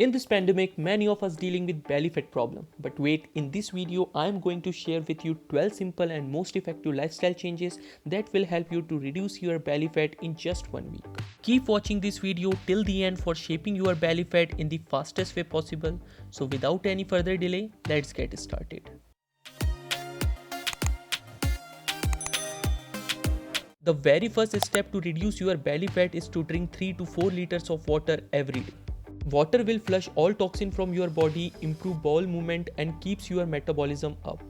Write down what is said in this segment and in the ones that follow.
In this pandemic, many of us dealing with belly fat problem. But wait, in this video, I am going to share with you 12 simple and most effective lifestyle changes that will help you to reduce your belly fat in just 1 week. Keep watching this video till the end for shaping your belly fat in the fastest way possible. So without any further delay, let's get started. The very first step to reduce your belly fat is to drink 3 to 4 liters of water every day. Water will flush all toxin from your body, improve bowel movement and keeps your metabolism up.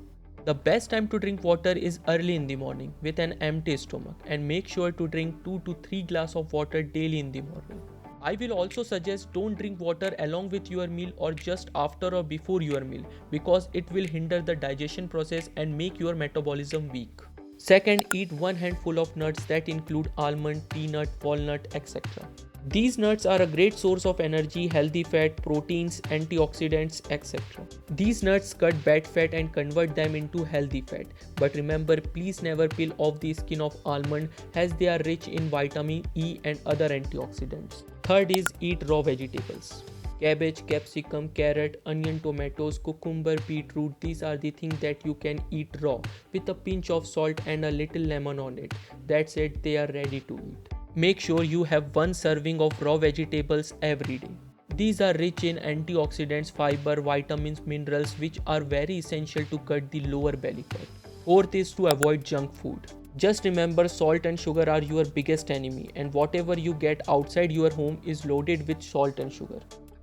The best time to drink water is early in the morning with an empty stomach, and make sure to drink 2 to 3 glass of water daily in the morning. I will also suggest don't drink water along with your meal or just after or before your meal, because it will hinder the digestion process and make your metabolism weak. Second, eat one handful of nuts that include almond, peanut, walnut, etc. These nuts are a great source of energy, healthy fat, proteins, antioxidants, etc. These nuts cut bad fat and convert them into healthy fat. But remember, please never peel off the skin of almond as they are rich in vitamin E and other antioxidants. Third is eat raw vegetables. Cabbage, capsicum, carrot, onion, tomatoes, cucumber, beetroot, these are the things that you can eat raw with a pinch of salt and a little lemon on it. That's it, they are ready to eat. Make sure you have one serving of raw vegetables every day. These are rich in antioxidants, fiber, vitamins, minerals, which are very essential to cut the lower belly fat. Fourth is to avoid junk food. Just remember, salt and sugar are your biggest enemy, and whatever you get outside your home is loaded with salt and sugar.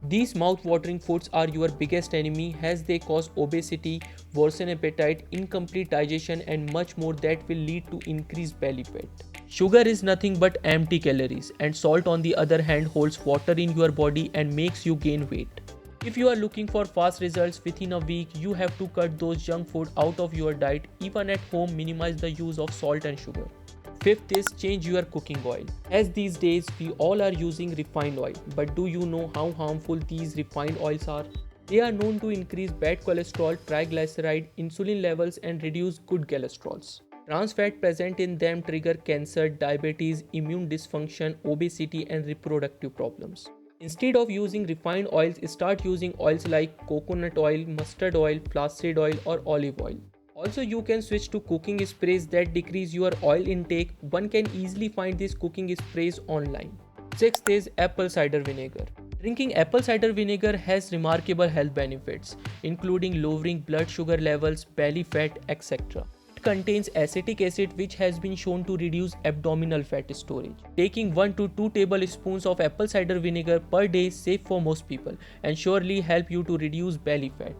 These mouth-watering foods are your biggest enemy as they cause obesity, worsen appetite, incomplete digestion and much more that will lead to increased belly fat. Sugar is nothing but empty calories, and salt on the other hand holds water in your body and makes you gain weight. If you are looking for fast results within a week, you have to cut those junk food out of your diet. Even at home, minimize the use of salt and sugar. Fifth is change your cooking oil. As these days we all are using refined oil, but do you know how harmful these refined oils are? They are known to increase bad cholesterol, triglyceride, insulin levels and reduce good cholesterols. Trans fat present in them trigger cancer, diabetes, immune dysfunction, obesity and reproductive problems. Instead of using refined oils, start using oils like coconut oil, mustard oil, flaxseed oil or olive oil. Also, you can switch to cooking sprays that decrease your oil intake. One can easily find these cooking sprays online. Sixth is apple cider vinegar. Drinking apple cider vinegar has remarkable health benefits, including lowering blood sugar levels, belly fat, etc. It contains acetic acid, which has been shown to reduce abdominal fat storage. Taking 1 to 2 tablespoons of apple cider vinegar per day is safe for most people and surely help you to reduce belly fat.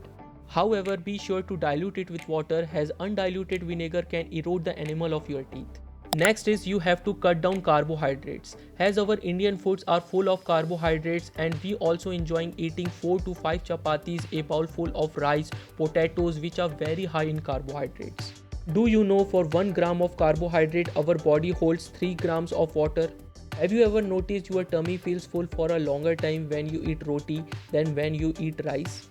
However, be sure to dilute it with water as undiluted vinegar can erode the enamel of your teeth. Next is you have to cut down carbohydrates, as our Indian foods are full of carbohydrates and we also enjoying eating 4 to 5 chapatis, a bowl full of rice, potatoes which are very high in carbohydrates. Do you know for 1 gram of carbohydrate our body holds 3 grams of water? Have you ever noticed your tummy feels full for a longer time when you eat roti than when you eat rice?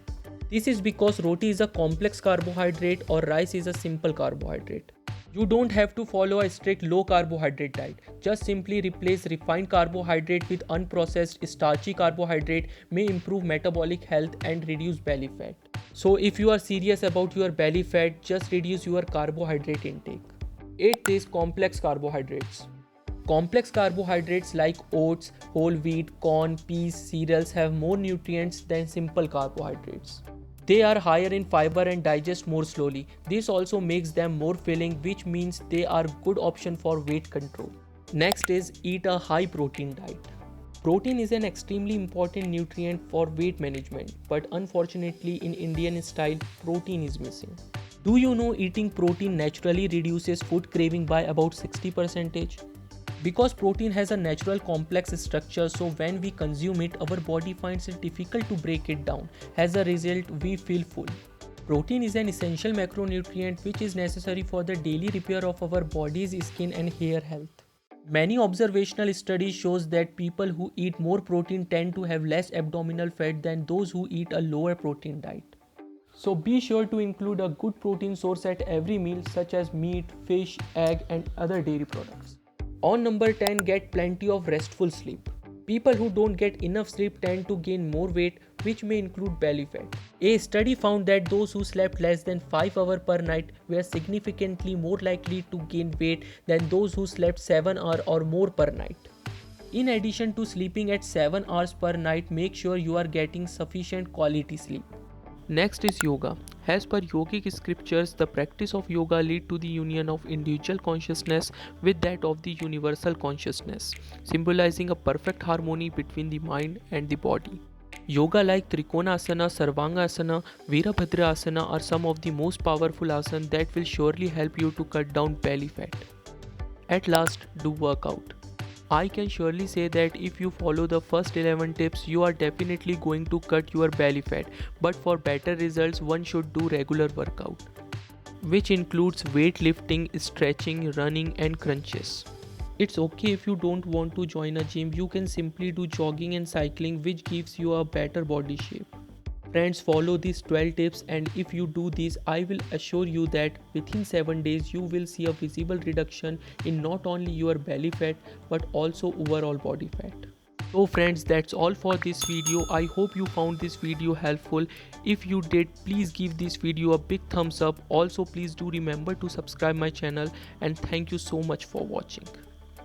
This is because roti is a complex carbohydrate or rice is a simple carbohydrate. You don't have to follow a strict low carbohydrate diet. Just simply replace refined carbohydrate with unprocessed starchy carbohydrate may improve metabolic health and reduce belly fat. So if you are serious about your belly fat, just reduce your carbohydrate intake. 8th is complex carbohydrates. Complex carbohydrates like oats, whole wheat, corn, peas, cereals have more nutrients than simple carbohydrates. They are higher in fiber and digest more slowly. This also makes them more filling, which means they are good option for weight control. Next is eat a high protein diet. Protein is an extremely important nutrient for weight management, but unfortunately in Indian style, protein is missing. Do you know eating protein naturally reduces food craving by about 60%? Because protein has a natural complex structure, so when we consume it, our body finds it difficult to break it down. As a result, we feel full. Protein is an essential macronutrient which is necessary for the daily repair of our body's skin and hair health. Many observational studies shows that people who eat more protein tend to have less abdominal fat than those who eat a lower protein diet. So be sure to include a good protein source at every meal, such as meat, fish, egg and other dairy products. On number 10, get plenty of restful sleep. People who don't get enough sleep tend to gain more weight, which may include belly fat. A study found that those who slept less than 5 hours per night were significantly more likely to gain weight than those who slept 7 hours or more per night. In addition to sleeping at 7 hours per night, make sure you are getting sufficient quality sleep. Next is yoga. As per yogic scriptures, the practice of yoga leads to the union of individual consciousness with that of the universal consciousness, symbolizing a perfect harmony between the mind and the body. Yoga like Trikonasana, Sarvangasana, Virabhadrasana are some of the most powerful asanas that will surely help you to cut down belly fat. At last, do workout. I can surely say that if you follow the first 11 tips, you are definitely going to cut your belly fat. But for better results, one should do regular workout, which includes weightlifting, stretching, running, and crunches. It's okay if you don't want to join a gym, you can simply do jogging and cycling, which gives you a better body shape. Friends, follow these 12 tips, and if you do these, I will assure you that within 7 days you will see a visible reduction in not only your belly fat but also overall body fat. So friends, that's all for this video. I hope you found this video helpful. If you did, please give this video a big thumbs up. Also, please do remember to subscribe my channel, and thank you so much for watching.